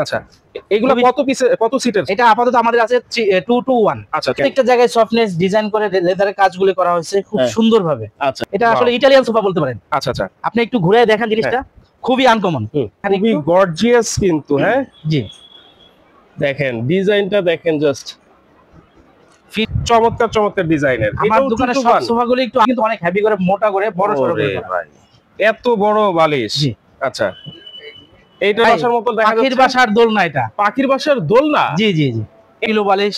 আচ্ছা, এগুলো কত পিস কত সিটের? এটা আপাতত আমাদের আছে 2 to 1। আচ্ছা, প্রত্যেকটা জায়গায় সফটনেস ডিজাইন করে লেদারের কাজগুলো করা হয়েছে খুব সুন্দরভাবে। আচ্ছা, এটা আসলে ইটালিয়ান সোফা বলতে পারেন। আচ্ছা আচ্ছা, আপনি একটু ঘুরে দেখেন জিনিসটা, খুবই আনকমন, খুবই গর্জিয়াস কিন্তু। হ্যাঁ জি, দেখেন ডিজাইনটা দেখেন, জাস্ট চমৎকার চমৎকার ডিজাইনের। আমার দোকানে সব সোফাগুলো একটু কিন্তু অনেক হেভি করে, মোটা করে, বড় সরো করে করা। এত বড় বালিশ। আচ্ছা, এইটা বাসার মতো দেখা যাচ্ছে। পাখির বাসার দোলনা, এটা পাখির বাসার দোলনা। জি জি জি, পিলো বালিশ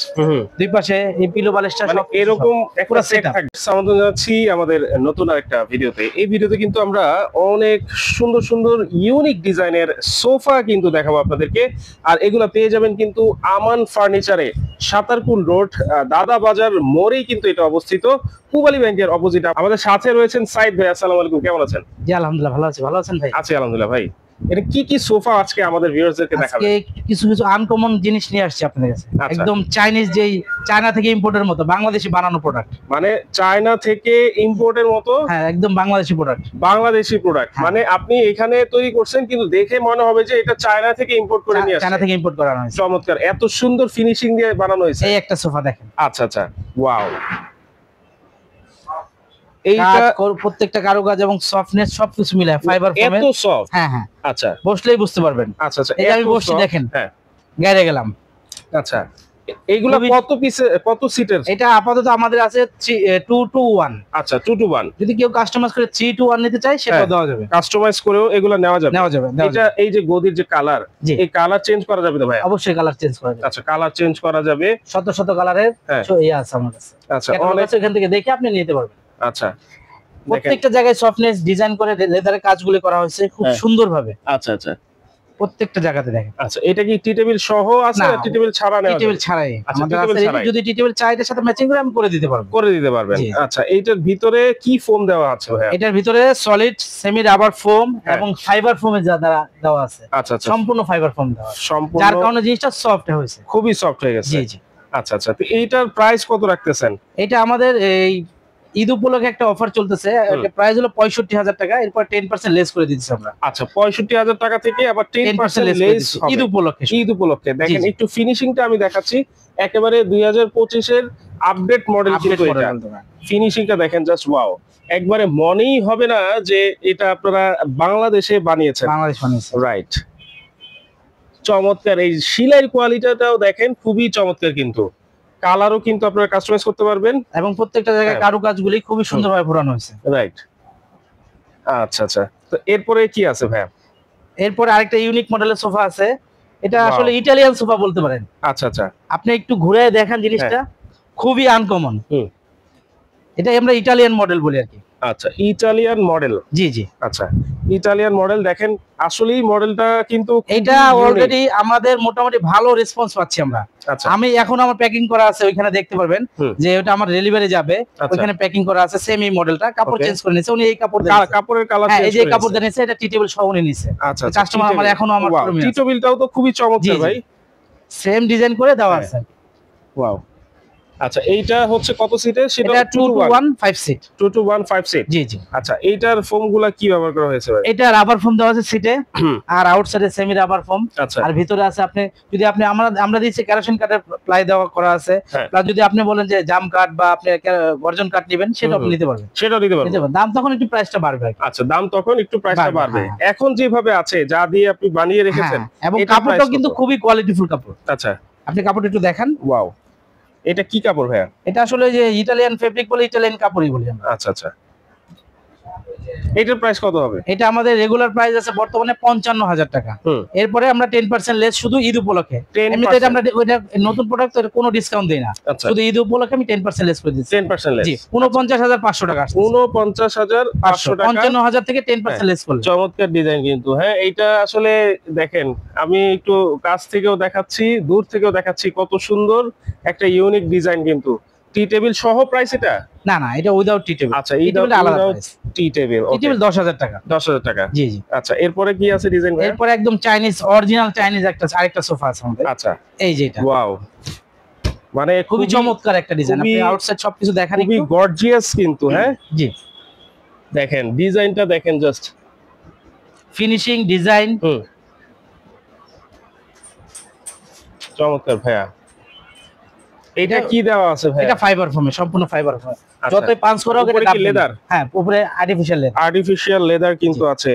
দুই পাশে, এই পিলো বালিশটা সব এরকম একটা সেট থাকবে। আমন্ত্রণ জানাচ্ছি আমাদের নতুন আরেকটা ভিডিওতে। এই ভিডিওতে কিন্তু আমরা অনেক সুন্দর সুন্দর ইউনিক ডিজাইনের সোফা কিন্তু দেখাবো আপনাদেরকে। আর এগুলা পেয়ে যাবেন কিন্তু আমান ফার্নিচারে, সাতারকুল রোড, দাদা বাজার মোড়েই কিন্তু এটা অবস্থিত, পূবালী ব্যাংকের অপোজিট। আমাদের সাথে রয়েছেন সাইদ ভাই। আসসালামু আলাইকুম, কেমন আছেন? জি আলহামদুলিল্লাহ ভালো আছি। ভালো আছেন ভাই? আছি আলহামদুলিল্লাহ। ভাই এটা কি কি সোফা আজকে আমাদের ভিউয়ারদেরকে দেখাবেন? আজকে কিছু কিছু আনকমন জিনিস নিয়ে আসছি আপনাদের কাছে। একদম চাইনিজ, যেই চায়না থেকে ইম্পোর্টের মতো বাংলাদেশি বানানো প্রোডাক্ট। মানে চায়না থেকে ইম্পোর্টের মতো? হ্যাঁ, একদম বাংলাদেশি প্রোডাক্ট। বাংলাদেশি প্রোডাক্ট, মানে আপনি এখানে তৈরি করছেন কিন্তু দেখে মনে হবে যে এটা চায়না থেকে ইম্পোর্ট করে নিয়ে আসছে। চায়না থেকে ইম্পোর্ট করা হয়েছে। চমৎকার, এত সুন্দর ফিনিশিং দিয়ে বানানো হয়েছে। এই একটা সোফা দেখেন। আচ্ছা আচ্ছা, ওয়াও। এইটা প্রত্যেকটা কারুকাজ এবং সফটনেস সবকিছু মিলে ফাইবার ফোমে এত সফট। হ্যাঁ হ্যাঁ, আচ্ছা, বসলেই বুঝতে পারবেন। আচ্ছা আচ্ছা, এই আমি বসছি দেখেন, হ্যাঁ গাড়ি গেলাম। আচ্ছা, এইগুলা কত পিস কত সিটের? এটা আপাতত আমাদের আছে 2 to 1। আচ্ছা, 2 to 1। যদি কেউ কাস্টমাইজ করে 3 to 1 নিতে চায় সেটাও দেওয়া যাবে। কাস্টমাইজ করেও এগুলা নেওয়া যাবে। এটা এই যে গদির যে কালার, এই কালার চেঞ্জ করা যাবে তো ভাই? অবশ্যই কালার চেঞ্জ করা যাবে। আচ্ছা, কালার চেঞ্জ করা যাবে। শত শত কালারের ইয়ে আছে আমার কাছে। আচ্ছা, অনেক এখান থেকে দেখে আপনি নিতে পারবেন। আচ্ছা, প্রত্যেকটা জায়গায় সফটনেস ডিজাইন করে লেদারের কাজগুলো করা হয়েছে খুব সুন্দরভাবে। আচ্ছা আচ্ছা, প্রত্যেকটা জায়গাতে দেখেন। আচ্ছা, এটা কি টি টেবিল সহ আছে না টি টেবিল ছাড়া নেওয়া যাবে? টি টেবিল ছাড়াই আমাদের আছে। যদি টি টেবিল চাই এর সাথে ম্যাচিং করে আমি করে দিতে পারবো। করে দিতে পারবেন। আচ্ছা, এইটার ভিতরে কি ফোম দেওয়া আছে ভাই? এটার ভিতরে সলিড সেমি রাবার ফোম এবং ফাইবার ফোমে যা দেওয়া আছে। আচ্ছা আচ্ছা, সম্পূর্ণ ফাইবার ফোম দেওয়া আছে, সম্পূর্ণ, যার কারণে জিনিসটা সফট হয়েছে, খুবই সফট হয়ে গেছে। জি জি। আচ্ছা আচ্ছা, তো এইটার প্রাইস কত রাখতেছেন? এটা আমাদের এই ঈদ উপলক্ষে একটা অফার চলতেছে। এটা প্রাইস হলো ৬৫,০০০ টাকা, এরপর 10% লেস করে দিচ্ছি আমরা। আচ্ছা, ৬৫,০০০ টাকা থেকে আবার 10% লেস ঈদ উপলক্ষে। ঈদ উপলক্ষে দেখেন একটু ফিনিশিংটা আমি দেখাচ্ছি। একেবারে ২০২৫ এর আপডেট মডেল কিন্তু এটা। ফিনিশিংটা দেখেন, জাস্ট ওয়াও। একবারে মনেই হবে না যে এটা আপনারা বাংলাদেশে বানিয়েছেন। বাংলাদেশ বানিয়েছে, রাইট। চমৎকার, এই সেলাইয়ের কোয়ালিটিটাও দেখেন খুবই চমৎকার কিন্তু। কালারও কিন্তু আপনারা কাস্টমাইজ করতে পারবেন এবং প্রত্যেকটা জায়গায় কারুকাজগুলি খুবই সুন্দরভাবে ফোটানো হয়েছে। রাইট। আচ্ছা আচ্ছা, তো এরপরে কি আছে ভাই? এরপরে আরেকটা ইউনিক মডেলের সোফা আছে। এটা আসলে ইটালিয়ান সোফা বলতে পারেন। আচ্ছা আচ্ছা, আপনি একটু ঘুরে দেখেন জিনিসটা, খুবই আনকমন। এটা আমরা ইটালিয়ান মডেল বলি আর কি। আচ্ছা, ইটালিয়ান মডেল। জি জি, আচ্ছা, ইটালিয়ান মডেল দেখেন, আসলেই মডেলটা কিন্তু এটা অলরেডি আমাদের মোটামুটি ভালো রেসপন্স পাচ্ছি আমরা। আমি এখন আমার প্যাকিং করা আছে, ওইখানে দেখতে পারবেন যে ওটা আমার ডেলিভারি যাবে, ওইখানে প্যাকিং করা আছে। সেম এই মডেলটা, কাপড় চেঞ্জ করে নিছে উনি, এই কাপড়ের কালার চেঞ্জ, এই যে কাপড় দেনিছে, এটা টি টেবিল সহ উনি নিছে। আচ্ছা, কাস্টমার আমার এখনো আমার টি টেবিলটাও তো খুবই চমৎকার ভাই, সেম ডিজাইন করে দেওয়া আছে। ওয়াও। আচ্ছা, এইটা হচ্ছে কত সিটের? সেটা 2 to 1 5 সিট। 2 to 1 5 সিট। জি জি। আচ্ছা, এইটার ফোমগুলা কি ব্যবহার করা হয়েছে ভাই? এটা রাবার ফোম দেওয়া আছে সিটে, আর আউটসাইডে সেমি রাবার ফোম। আর ভিতরে আছে আপনি যদি আমরা দিয়েছি কেরোসিন কাঠের প্লাই দেওয়া করা আছে। প্লাস যদি আপনি বলেন যে জাম কাঠ বা আপনি গর্জন কাঠ নেবেন, সেটা আপনি নিতে পারবেন। সেটাও নিতে পারবেন। দাম তখন একটু প্রাইসটা বাড়বে। আচ্ছা, দাম তখন একটু প্রাইসটা বাড়বে। এখন যেভাবে আছে, যা দিয়ে আপনি বানিয়ে রেখেছেন, এবং কাপড়টাও কিন্তু খুবই কোয়ালিটিফুল কাপড়। আচ্ছা, আপনি কাপড়টা একটু দেখেন। ওয়াও, এটা কি কাপড় ভাইয়া? এটা আসলে যে ইটালিয়ান ফেব্রিক বলে, ইটালিয়ান কাপড়ই বলি আমরা। আচ্ছা আচ্ছা, এটার প্রাইস কত হবে? এটা আমাদের রেগুলার প্রাইস আছে বর্তমানে ৫৫,০০০ টাকা। এরপরে আমরা 10% লেস শুধু ঈদ উপলক্ষে। এমনিতে এটা আমরা ওইটা নতুন প্রোডাক্ট, তো কোনো ডিসকাউন্ট দেই না, শুধু ঈদ উপলক্ষে আমি 10% লেস করে দিচ্ছি। 10% লেস। জি, ৪৯,৫০০ টাকা। ৪৯,৫০০ টাকা, ৫৫,০০০ থেকে 10% লেস করলে। চমৎকার ডিজাইন কিন্তু। হ্যাঁ, এইটা আসলে দেখেন, আমি একটু কাছ থেকেও দেখাচ্ছি, দূর থেকেও দেখাচ্ছি, কত সুন্দর একটা ইউনিক ডিজাইন কিন্তু। টি টেবিল সহ প্রাইস এটা? না না, এটা উইদাউট টি টেবিল। আচ্ছা, এটা আলাদা প্রাইস। টি টেবিল ১০,০০০ টাকা। ১০,০০০ টাকা। জি জি। আচ্ছা, এরপরে কি আছে ডিজাইন? এরপরে একদম চাইনিজ, অরিজিনাল চাইনিজ আরেকটা সোফা আছে আমাদের। আচ্ছা, এই যে এটা। ওয়াও, মানে খুবই চমৎকার একটা ডিজাইন। আপনি আউটসাইড সবকিছু দেখেন, খুবই গর্জিয়াস কিন্তু। হ্যাঁ জি, দেখেন ডিজাইনটা দেখেন, জাস্ট ফিনিশিং ডিজাইন চমৎকার ভাইয়া। এটা কি দেওয়া আছে ভাই? এটা ফাইবার ফোমে, সম্পূর্ণ ফাইবার ফোম। যতই পাঁচ করো উপরে কি লেদার? হ্যাঁ, উপরে আর্টিফিশিয়াল লেদার। আর্টিফিশিয়াল লেদার কিন্তু আছে।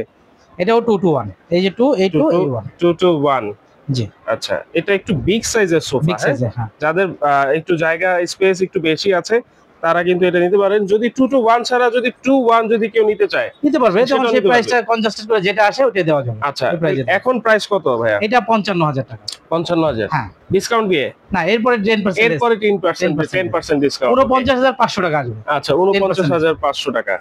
এটাও 2 to 1, এই যে 2 এই 2 এই 1 2 to 1। জি আচ্ছা, এটা একটু বিগ সাইজের সোফা। বিগ সাইজের, হ্যাঁ। যাদের একটু জায়গা স্পেস একটু বেশি আছে তারা কিন্তু এটা নিতে পারেন। যদি 2 to 1 ছাড়া যদি 2 1 যদি কেউ নিতে চায় নিতে পারবে, তখন সেই প্রাইসটা কনজাস্টেড করে যেটা আসে ওটা দেওয়া যাবে। আচ্ছা, এখন প্রাইস কত ভাইয়া? এটা 55000 টাকা। 55000? হ্যাঁ। ডিসকাউন্ট দিয়ে? না, এরপরে 10%, এরপরে 10% ডিসকাউন্ট। পুরো 50500 টাকা আসবে। আচ্ছা, 49500 টাকা।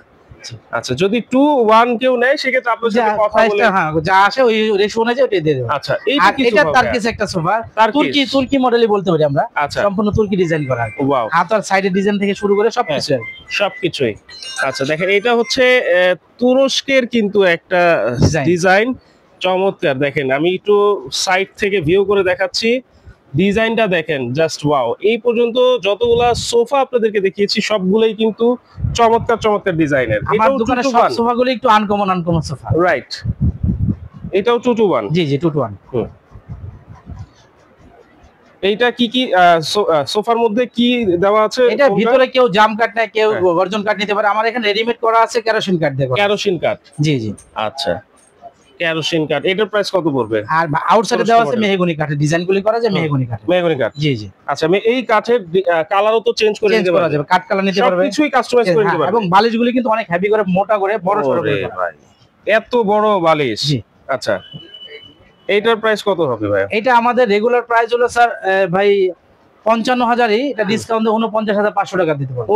আচ্ছা, যদি 2 1 কেউ নেয় সেক্ষেত্রে আপনার সাথে কথা বলে, হ্যাঁ, যা আসে ওই রেশিও অনুযায়ী ওটা দিয়ে দেব। আচ্ছা, এইটা কি সোফা? এটা টার্কিশ একটা সোফা, তুর্কি মডেলই বলতে পারি আমরা। আচ্ছা, সম্পূর্ণ তুর্কি ডিজাইন করা। ওয়াও। হাত আর সাইডের ডিজাইন থেকে শুরু করে সবকিছু আর সবকিছুই। আচ্ছা, দেখেন এটা হচ্ছে তুরস্কের কিন্তু একটা ডিজাইন। চমৎকার। দেখেন আমি একটু সাইড থেকে ভিউ করে দেখাচ্ছি, ডিজাইনটা দেখেন, জাস্ট ওয়াও। এই পর্যন্ত যতগুলা সোফা আপনাদেরকে দেখিয়েছি সবগুলোই কিন্তু চমৎকার চমৎকার ডিজাইনের। আমার দোকানে সব সোফাগুলো একটু আনকমন সোফা। রাইট, এটাও 2 to 1? G G, 2 to 1। এইটা কি কি সোফার মধ্যে কি দেওয়া আছে? এটা ভিতরে কেউ জাম কাট না, কেউ গর্জন কাট নিতে পারে। আমার এখানে রেডিমেড করা আছে কেরোসিন কাট দেখো। কেরোসিন কাট? জি জি। আচ্ছা, কেরোসিন কাট। এটার প্রাইস কত পড়বে? আর আউটসাইডে দেওয়া আছে মেহগনি কাঠের, ডিজাইনগুলি করা যায় মেহগনি কাঠে। মেহগনি কাঠ? জি জি। আচ্ছা, আমি এই কাঠের কালারও তো চেঞ্জ করে নিতে পারবো? কাঠ কালার নিতে পারবে, সবকিছুই কাস্টমাইজ করে নিতে পারবে। এবং বালিশগুলি কিন্তু অনেক হেভি করে, মোটা করে, বড় সরো করে। এত বড় বালিশ? জি। আচ্ছা, এইটার প্রাইস কত হবে ভাই? এটা আমাদের রেগুলার প্রাইস হলো স্যার ভাই 55000ই, এটা ডিসকাউন্ট দিয়ে 49500 টাকা দিতে পারবো।